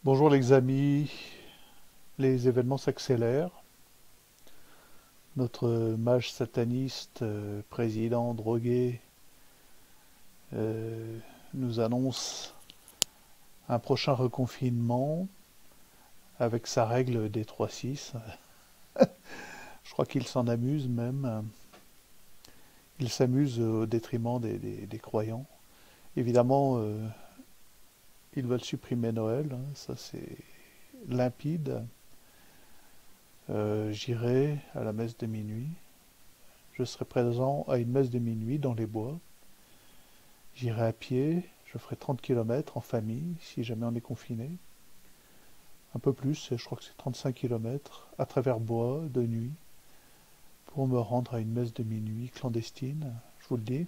Bonjour les amis, les événements s'accélèrent. Notre mage sataniste, président drogué, euh, nous annonce un prochain reconfinement avec sa règle des 3-6. Je crois qu'il s'en amuse même. Il s'amuse au détriment des croyants. Évidemment, ils veulent supprimer Noël, hein, ça c'est limpide. J'irai à la messe de minuit. Je serai présent à une messe de minuit dans les bois. J'irai à pied, je ferai 30 km en famille, si jamais on est confiné. Un peu plus, je crois que c'est 35 km, à travers bois, de nuit, pour me rendre à une messe de minuit clandestine, je vous le dis.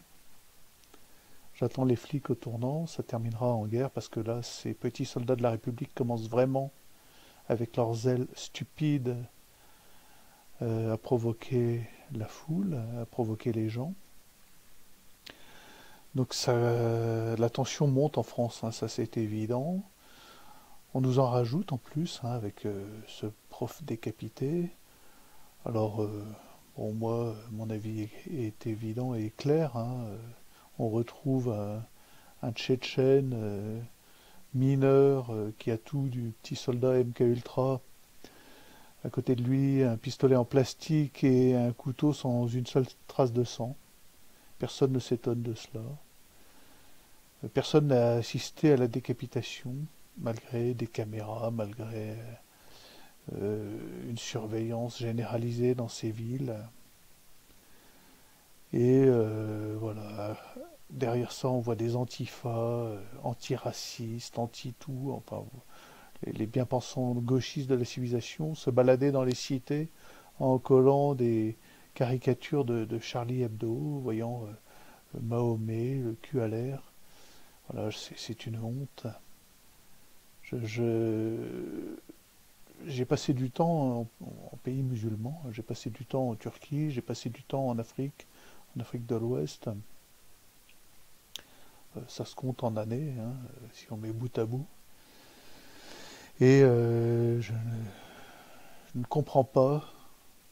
J'attends les flics au tournant, ça terminera en guerre, parce que là, ces petits soldats de la République commencent vraiment, avec leurs zèle stupides, à provoquer la foule, à provoquer les gens. Donc ça, la tension monte en France, hein, ça c'est évident. On nous en rajoute en plus, hein, avec ce prof décapité. Alors, bon, moi, mon avis est évident et clair, hein. On retrouve un Tchétchène mineur qui a tout du petit soldat MK Ultra. À côté de lui, un pistolet en plastique et un couteau sans une seule trace de sang. Personne ne s'étonne de cela. Personne n'a assisté à la décapitation, malgré des caméras, malgré une surveillance généralisée dans ces villes. Et voilà, derrière ça, on voit des antifas, antiracistes, anti-tout, enfin, les bien-pensants gauchistes de la civilisation se balader dans les cités en collant des caricatures de Charlie Hebdo, voyant Mahomet, le cul à l'air. Voilà, c'est une honte. J'ai passé du temps en pays musulman, j'ai passé du temps en Turquie, j'ai passé du temps en Afrique de l'Ouest. Ça se compte en années, hein, si on met bout à bout. Et je ne comprends pas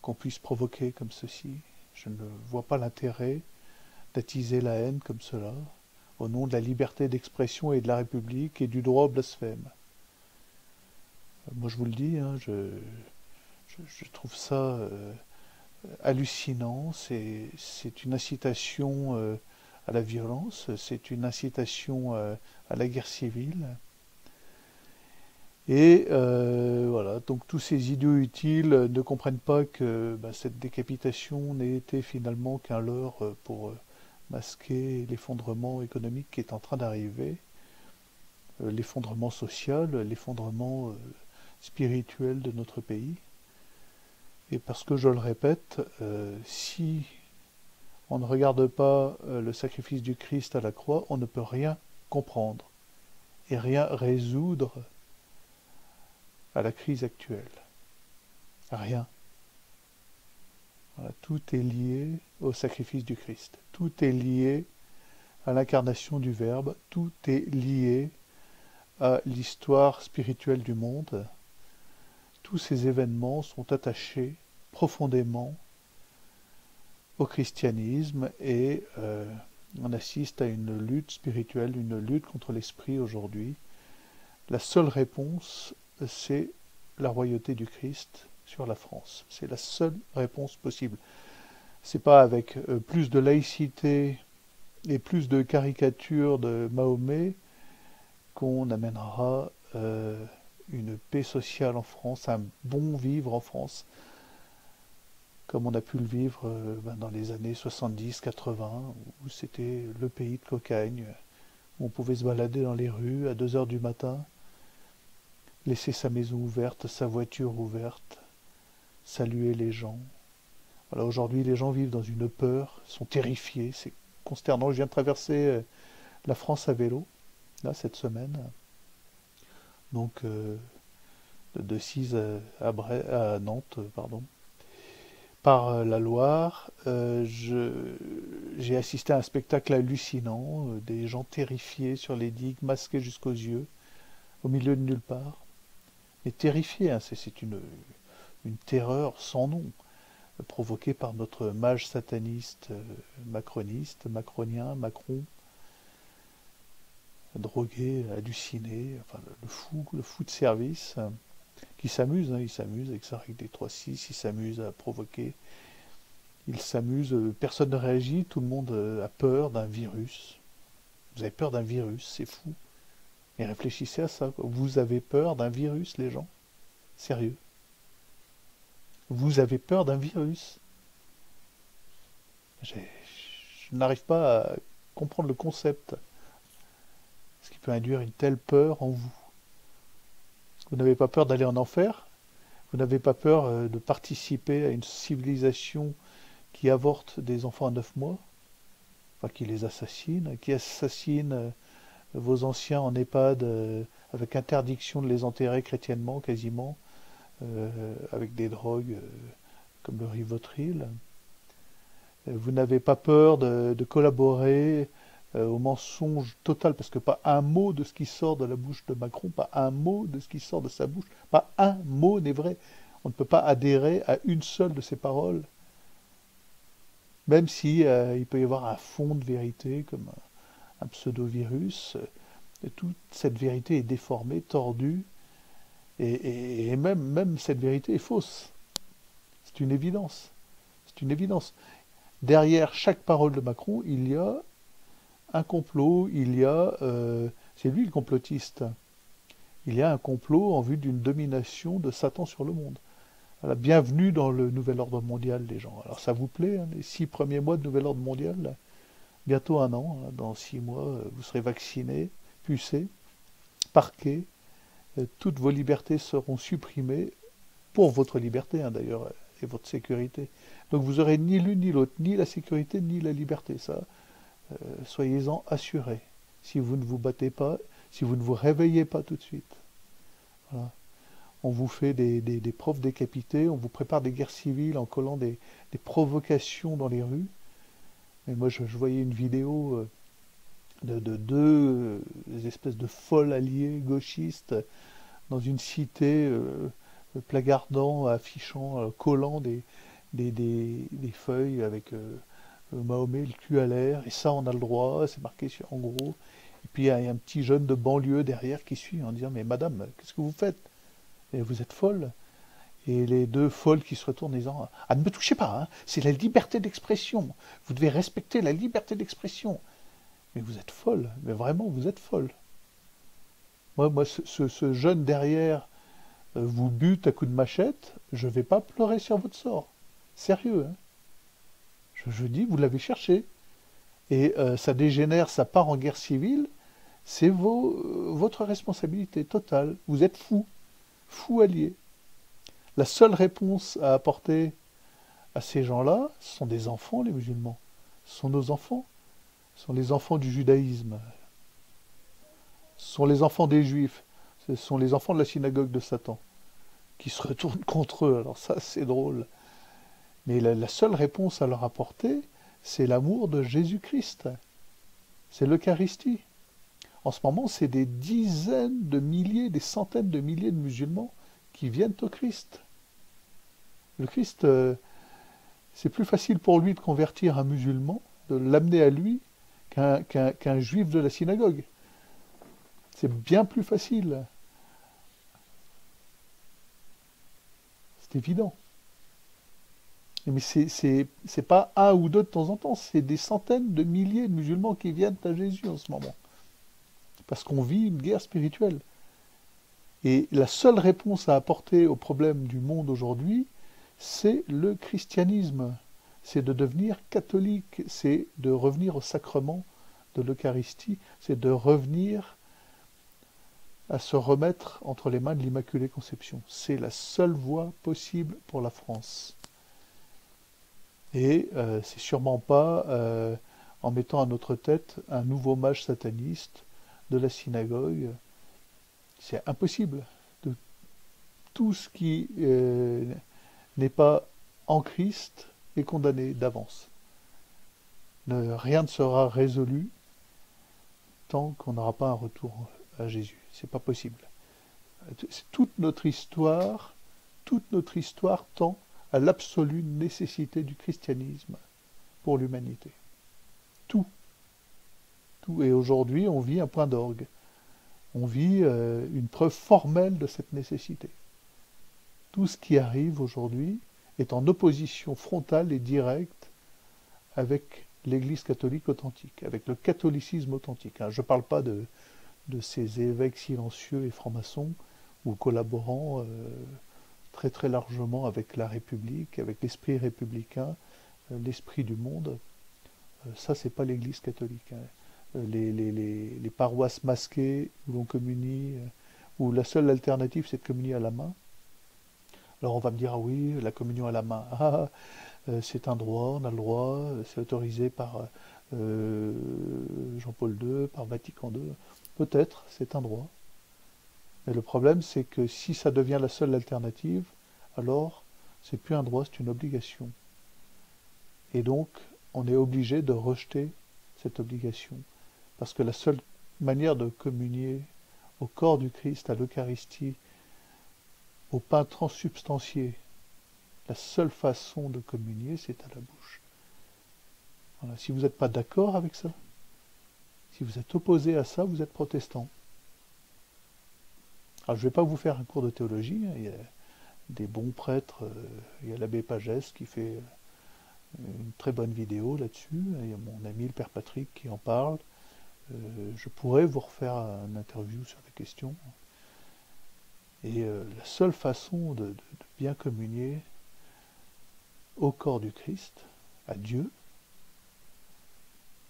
qu'on puisse provoquer comme ceci. Je ne vois pas l'intérêt d'attiser la haine comme cela, au nom de la liberté d'expression et de la République et du droit au blasphème. Moi je vous le dis, hein, je trouve ça hallucinant. C'est une incitation à la violence, c'est une incitation à la guerre civile. Et voilà, donc tous ces idiots utiles ne comprennent pas que cette décapitation n'ait été finalement qu'un leurre pour masquer l'effondrement économique qui est en train d'arriver, l'effondrement social, l'effondrement spirituel de notre pays. Et parce que je le répète, si on ne regarde pas le sacrifice du Christ à la croix, on ne peut rien comprendre et rien résoudre à la crise actuelle. Rien. Voilà, tout est lié au sacrifice du Christ. Tout est lié à l'incarnation du Verbe. Tout est lié à l'histoire spirituelle du monde. Tous ces événements sont attachés profondément au christianisme et on assiste à une lutte spirituelle, une lutte contre l'esprit aujourd'hui. La seule réponse, c'est la royauté du Christ sur la France. C'est la seule réponse possible. C'est pas avec plus de laïcité et plus de caricatures de Mahomet qu'on amènera une paix sociale en France, un bon vivre en France, comme on a pu le vivre dans les années 70-80, où c'était le pays de cocagne, où on pouvait se balader dans les rues à 2 heures du matin, laisser sa maison ouverte, sa voiture ouverte, saluer les gens. Voilà, aujourd'hui, les gens vivent dans une peur, sont terrifiés, c'est consternant. Je viens de traverser la France à vélo, là, cette semaine. Donc, de Cise à Nantes, pardon. Par la Loire, j'ai assisté à un spectacle hallucinant, des gens terrifiés sur les digues, masqués jusqu'aux yeux, au milieu de nulle part. est terrifié, hein. C'est une terreur sans nom, provoquée par notre mage sataniste, macroniste, macronien, Macron, drogué, halluciné, enfin le fou de service, qui s'amuse, hein, il s'amuse avec sa règle des 3-6, il s'amuse à provoquer, il s'amuse, personne ne réagit, tout le monde a peur d'un virus. Vous avez peur d'un virus, c'est fou. Mais réfléchissez à ça, quoi. Vous avez peur d'un virus, les gens? Sérieux? Vous avez peur d'un virus? Je n'arrive pas à comprendre le concept. Ce qui peut induire une telle peur en vous. Vous n'avez pas peur d'aller en enfer? Vous n'avez pas peur de participer à une civilisation qui avorte des enfants à 9 mois? Enfin, qui les assassine, qui assassine vos anciens en EHPAD avec interdiction de les enterrer chrétiennement quasiment, avec des drogues comme le Rivotril. Vous n'avez pas peur de collaborer au mensonge total, parce que pas un mot de ce qui sort de la bouche de Macron, pas un mot de ce qui sort de sa bouche, pas un mot n'est vrai. On ne peut pas adhérer à une seule de ses paroles, même si il peut y avoir un fond de vérité, comme un pseudo-virus. Toute cette vérité est déformée, tordue, et même cette vérité est fausse. C'est une évidence. C'est une évidence. Derrière chaque parole de Macron, il y a un complot, c'est lui le complotiste. Il y a un complot en vue d'une domination de Satan sur le monde. Voilà, bienvenue dans le nouvel ordre mondial, les gens. Alors ça vous plaît, hein, les 6 premiers mois de nouvel ordre mondial, là? Bientôt un an, hein, dans 6 mois, vous serez vaccinés, pucés, parqués, toutes vos libertés seront supprimées, pour votre liberté, hein, d'ailleurs, et votre sécurité. Donc vous aurez ni l'une ni l'autre, ni la sécurité, ni la liberté, ça, soyez-en assurés, si vous ne vous battez pas, si vous ne vous réveillez pas tout de suite. Voilà. On vous fait des profs décapités, on vous prépare des guerres civiles en collant des provocations dans les rues. Mais moi, je voyais une vidéo de deux espèces de folles alliés gauchistes dans une cité, plagardant, affichant, collant des feuilles avec Mahomet le cul à l'air, et ça on a le droit, c'est marqué en gros. Et puis il y a un petit jeune de banlieue derrière qui suit en disant mais madame, qu'est-ce que vous faites? Et vous êtes folle. Et les deux folles qui se retournent en disant ah, ne me touchez pas, hein, c'est la liberté d'expression, vous devez respecter la liberté d'expression. Mais vous êtes folle, mais vraiment vous êtes folle. Moi ce jeune derrière vous bute à coups de machette, je ne vais pas pleurer sur votre sort. Sérieux, hein. Je dis, vous l'avez cherché. Et ça dégénère, ça part en guerre civile, c'est votre responsabilité totale. Vous êtes fou, fou allié. La seule réponse à apporter à ces gens-là, ce sont des enfants, les musulmans. Ce sont nos enfants. Ce sont les enfants du judaïsme. Ce sont les enfants des juifs. Ce sont les enfants de la synagogue de Satan qui se retournent contre eux. Alors ça, c'est drôle. Mais la seule réponse à leur apporter, c'est l'amour de Jésus-Christ. C'est l'Eucharistie. En ce moment, c'est des dizaines de milliers, des centaines de milliers de musulmans qui viennent au Christ. Le Christ, c'est plus facile pour lui de convertir un musulman, de l'amener à lui, qu'un juif de la synagogue. C'est bien plus facile. C'est évident. Mais c'est pas un ou deux de temps en temps, c'est des centaines de milliers de musulmans qui viennent à Jésus en ce moment. Parce qu'on vit une guerre spirituelle. Et la seule réponse à apporter aux problèmes du monde aujourd'hui, c'est le christianisme. C'est de devenir catholique, c'est de revenir au sacrement de l'Eucharistie, c'est de revenir à se remettre entre les mains de l'Immaculée Conception. C'est la seule voie possible pour la France. Et c'est sûrement pas en mettant à notre tête un nouveau mage sataniste de la synagogue. C'est impossible. Tout ce qui n'est pas en Christ est condamné d'avance. Rien ne sera résolu tant qu'on n'aura pas un retour à Jésus. C'est pas possible. Toute notre histoire tend à l'absolue nécessité du christianisme pour l'humanité. Tout, tout. Et aujourd'hui, on vit un point d'orgue. On vit une preuve formelle de cette nécessité. Tout ce qui arrive aujourd'hui est en opposition frontale et directe avec l'Église catholique authentique, avec le catholicisme authentique. Je ne parle pas de ces évêques silencieux et francs-maçons ou collaborant très très largement avec la République, avec l'esprit républicain, l'esprit du monde. Ça, c'est pas l'Église catholique. Les paroisses masquées où l'on communie, où la seule alternative c'est de communier à la main. Alors on va me dire, ah oui, la communion à la main, c'est un droit, on a le droit, c'est autorisé par Jean-Paul II, par Vatican II. Peut-être, c'est un droit. Mais le problème, c'est que si ça devient la seule alternative, alors c'est plus un droit, c'est une obligation. Et donc, on est obligé de rejeter cette obligation. Parce que la seule manière de communier au corps du Christ, à l'Eucharistie, au pain transsubstantié, la seule façon de communier, c'est à la bouche. Voilà. Si vous n'êtes pas d'accord avec ça, si vous êtes opposé à ça, vous êtes protestant. Alors, je ne vais pas vous faire un cours de théologie, il y a des bons prêtres, il y a l'abbé Pagès qui fait une très bonne vidéo là-dessus, il y a mon ami le Père Patrick qui en parle. Je pourrais vous refaire une interview sur la question. Et la seule façon de bien communier au corps du Christ, à Dieu,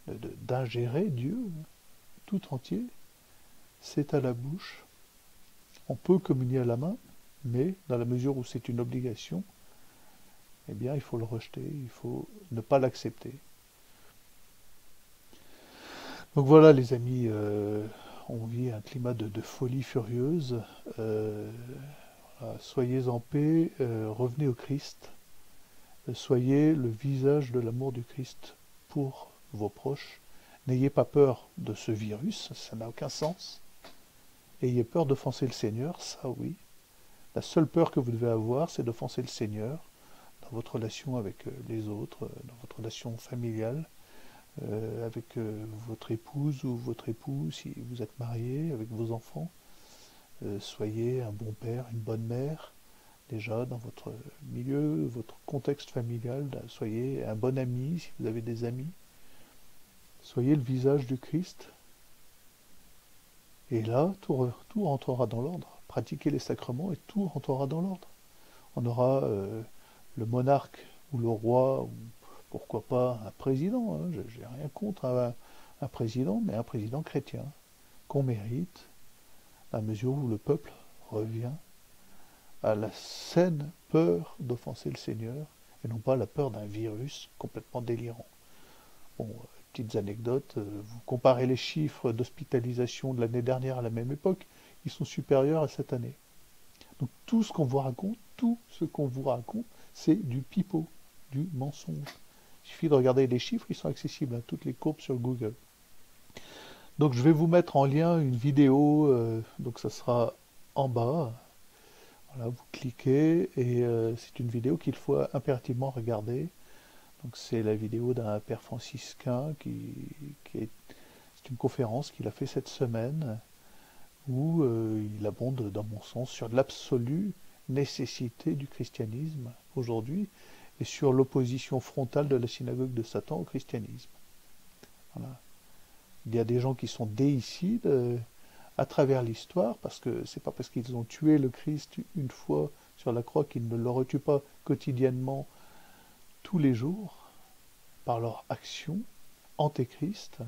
d'ingérer Dieu tout entier, c'est à la bouche. On peut communier à la main, mais dans la mesure où c'est une obligation, eh bien il faut le rejeter, il faut ne pas l'accepter. Donc voilà les amis, on vit un climat de folie furieuse. Voilà, soyez en paix, revenez au Christ, soyez le visage de l'amour du Christ pour vos proches. N'ayez pas peur de ce virus, ça n'a aucun sens. Ayez peur d'offenser le Seigneur, ça oui. La seule peur que vous devez avoir, c'est d'offenser le Seigneur dans votre relation avec les autres, dans votre relation familiale, avec votre épouse ou votre époux, si vous êtes marié, avec vos enfants. Soyez un bon père, une bonne mère, déjà dans votre milieu, votre contexte familial. Soyez un bon ami, si vous avez des amis. Soyez le visage du Christ. Et là, tout rentrera dans l'ordre. Pratiquez les sacrements et tout rentrera dans l'ordre. On aura le monarque ou le roi, ou pourquoi pas un président. J'ai rien contre un président, mais un président chrétien, qu'on mérite, à mesure où le peuple revient à la saine peur d'offenser le Seigneur, et non pas la peur d'un virus complètement délirant. Bon, petites anecdotes, vous comparez les chiffres d'hospitalisation de l'année dernière à la même époque, ils sont supérieurs à cette année. Donc tout ce qu'on vous raconte, c'est du pipeau, du mensonge. Il suffit de regarder les chiffres, ils sont accessibles à toutes les courbes sur Google. Donc je vais vous mettre en lien une vidéo, donc ça sera en bas. Voilà, vous cliquez et c'est une vidéo qu'il faut impérativement regarder. Donc c'est la vidéo d'un père franciscain c'est une conférence qu'il a fait cette semaine où il abonde, dans mon sens, sur l'absolue nécessité du christianisme aujourd'hui et sur l'opposition frontale de la synagogue de Satan au christianisme. Voilà. Il y a des gens qui sont déicides à travers l'histoire, parce que c'est pas parce qu'ils ont tué le Christ une fois sur la croix qu'ils ne le retuent pas quotidiennement tous les jours par leur action antéchrist.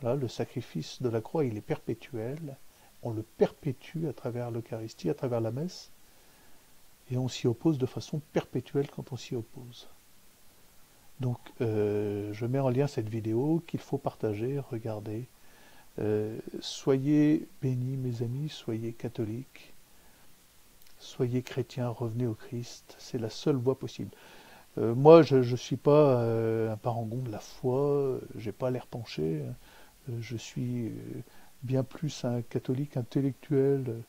Voilà, le sacrifice de la croix, il est perpétuel. On le perpétue à travers l'Eucharistie, à travers la messe, et on s'y oppose de façon perpétuelle quand on s'y oppose. Donc, je mets en lien cette vidéo qu'il faut partager, regarder. Soyez bénis, mes amis, soyez catholiques, soyez chrétiens, revenez au Christ, c'est la seule voie possible. Moi, je ne suis pas un parangon de la foi, j'ai pas l'air penché, je suis bien plus un catholique intellectuel,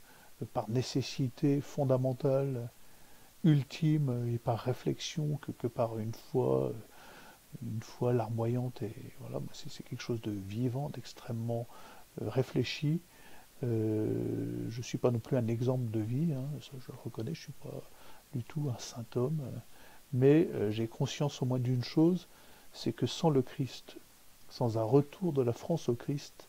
par nécessité fondamentale, ultime et par réflexion que par une foi larmoyante. Et voilà, c'est quelque chose de vivant, d'extrêmement réfléchi. Je ne suis pas non plus un exemple de vie, hein, ça je le reconnais, je ne suis pas du tout un saint homme, mais j'ai conscience au moins d'une chose, c'est que sans le Christ, sans un retour de la France au Christ,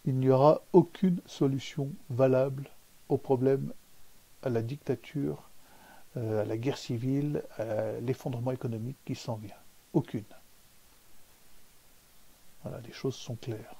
il n'y aura aucune solution valable au problème, à la dictature, à la guerre civile, à l'effondrement économique qui s'en vient. Aucune. Voilà, les choses sont claires.